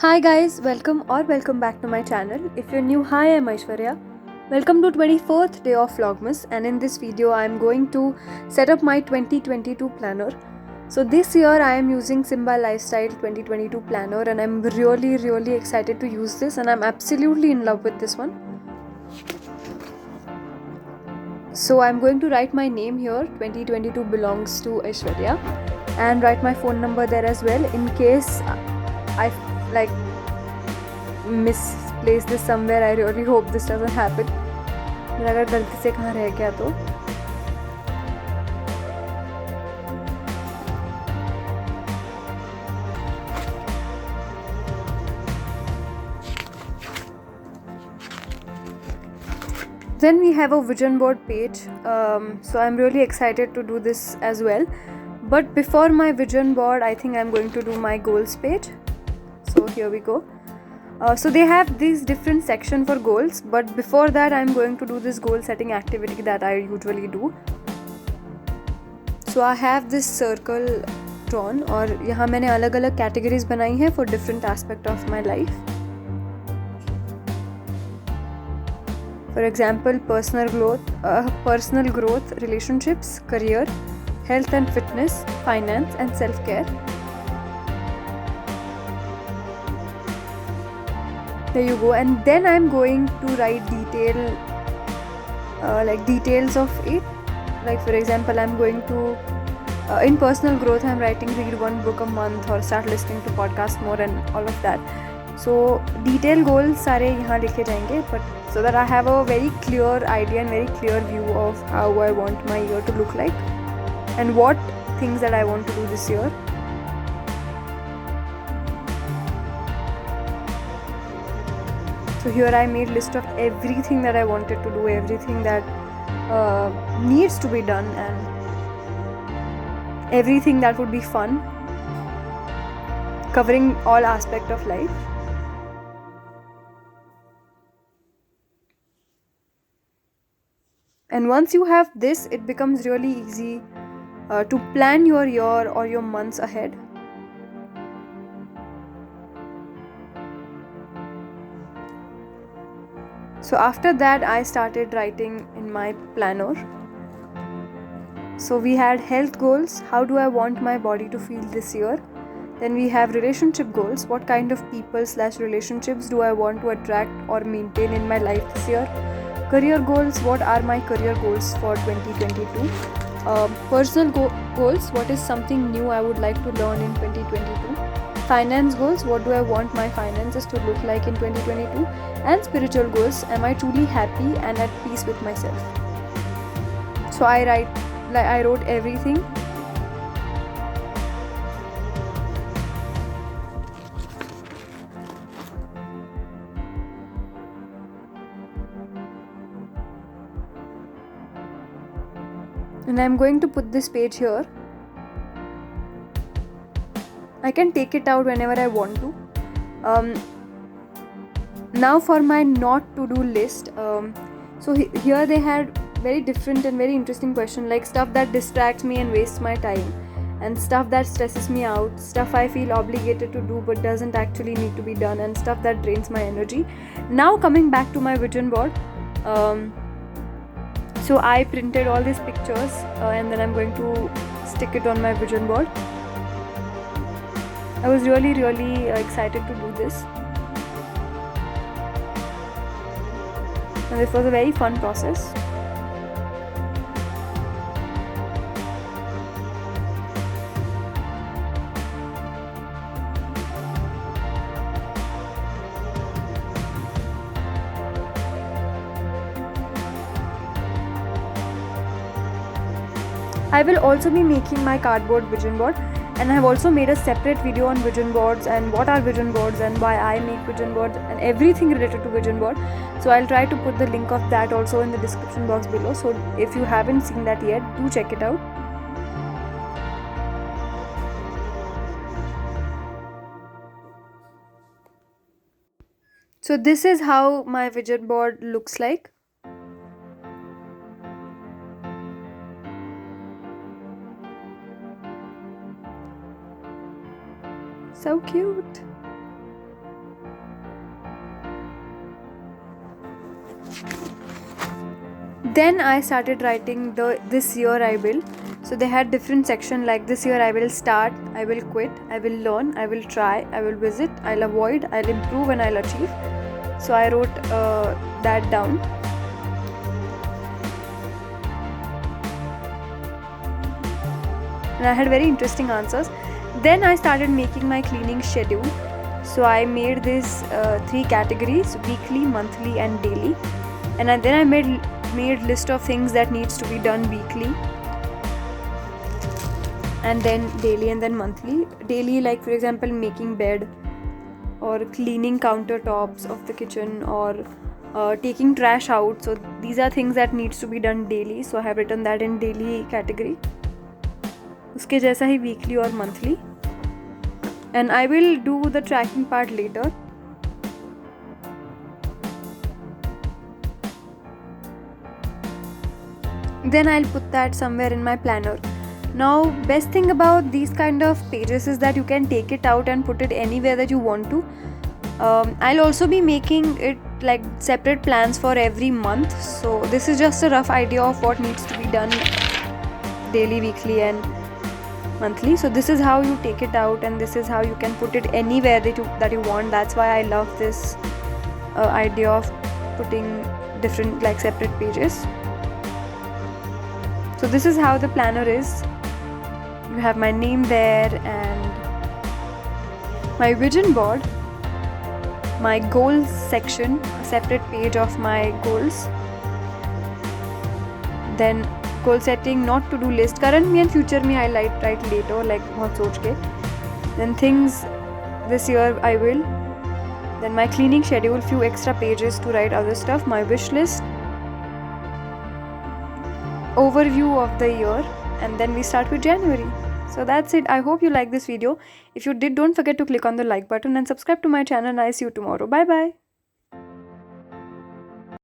Hi guys, welcome back to my channel. If you're new, hi, I'm Aishwarya. Welcome to 24th day of Vlogmas, and in this video I'm going to set up my 2022 planner. So this year I am using Simba Lifestyle 2022 planner and I'm really excited to use this, and I'm absolutely in love with this one. So I'm going to write my name here. 2022 belongs to Aishwarya, and write my phone number there as well in case I like misplace this somewhere. I really hope this doesn't happen. मेरा अगर गलती से कहाँ रह गया तो Then we have a vision board page. So I'm really excited to do this as well. But before my vision board, I think I'm going to do my goals page. So here we go. So they have this different section for goals, but before that I'm going to do this goal setting activity that I usually do. So I have this circle drawn, और यहाँ मैंने अलग अलग categories बनाई हैं for different aspect of my life. For example, personal growth, relationships, career, health and fitness, finance and self-care. There you go. And then I'm going to write details of it. Like for example, I'm going to in personal growth I'm writing read one book a month or start listening to podcast more and all of that. So detail goals सारे यहाँ लिखे जाएंगे, but so that I have a very clear idea and very clear view of how I want my year to look like and what things that I want to do this year. So here I made list of everything that I wanted to do, everything that needs to be done, and everything that would be fun, covering all aspect of life. And once you have this, it becomes really easy to plan your year or your months ahead. So after that I started writing in my planner. So we had health goals, how do I want my body to feel this year? Then we have relationship goals, what kind of people/relationships do I want to attract or maintain in my life this year? Career goals, what are my career goals for 2022? Personal goals, what is something new I would like to learn in 2022? Finance goals, what do I want my finances to look like in 2022? And spiritual goals, am I truly happy and at peace with myself? So I wrote everything. And I'm going to put this page here. I can take it out whenever I want to. Now for my not to do list. So here they had very different and very interesting question, like stuff that distracts me and wastes my time, and stuff that stresses me out, stuff I feel obligated to do but doesn't actually need to be done, and stuff that drains my energy. Now coming back to my vision board. So I printed all these pictures and then I'm going to stick it on my vision board. I was really excited to do this, and this was a very fun process. I will also be making my cardboard vision board, and I have also made a separate video on vision boards and what are vision boards and why I make vision boards and everything related to vision board. So I'll try to put the link of that also in the description box below. So if you haven't seen that yet, do check it out. So this is how my vision board looks like. So cute. Then I started writing the this year I will. So they had different section like this year I will start, I will quit, I will learn, I will try, I will visit, I'll avoid, I'll improve, and I'll achieve. So I wrote that down. And I had very interesting answers. Then I started making my cleaning schedule. So I made these 3 categories: weekly, monthly, and daily. And then I made list of things that needs to be done weekly, and then daily, and then monthly. Daily, like for example, making bed, or cleaning countertops of the kitchen, or taking trash out. So these are things that needs to be done daily. So I have written that in daily category. उसके जैसा ही weekly और monthly. And I will do the tracking part later. Then I'll put that somewhere in my planner. Now, best thing about these kind of pages is that you can take it out and put it anywhere that you want to. I'll also be making it like separate plans for every month. So this is just a rough idea of what needs to be done daily, weekly, and monthly. So this is how you take it out, and this is how you can put it anywhere that you want. That's why I love this idea of putting different like separate pages. So this is how the planner is. You have my name there, and my vision board, my goals section, a separate page of my goals, then goal setting, not to do list, current me and future me I write later, like बहुत सोच के. Then things this year I will. Then my cleaning schedule, few extra pages to write other stuff, my wish list, overview of the year, and then we start with January. So that's it. I hope you like this video. If you did, don't forget to click on the like button and subscribe to my channel, and I'll see you tomorrow. Bye bye.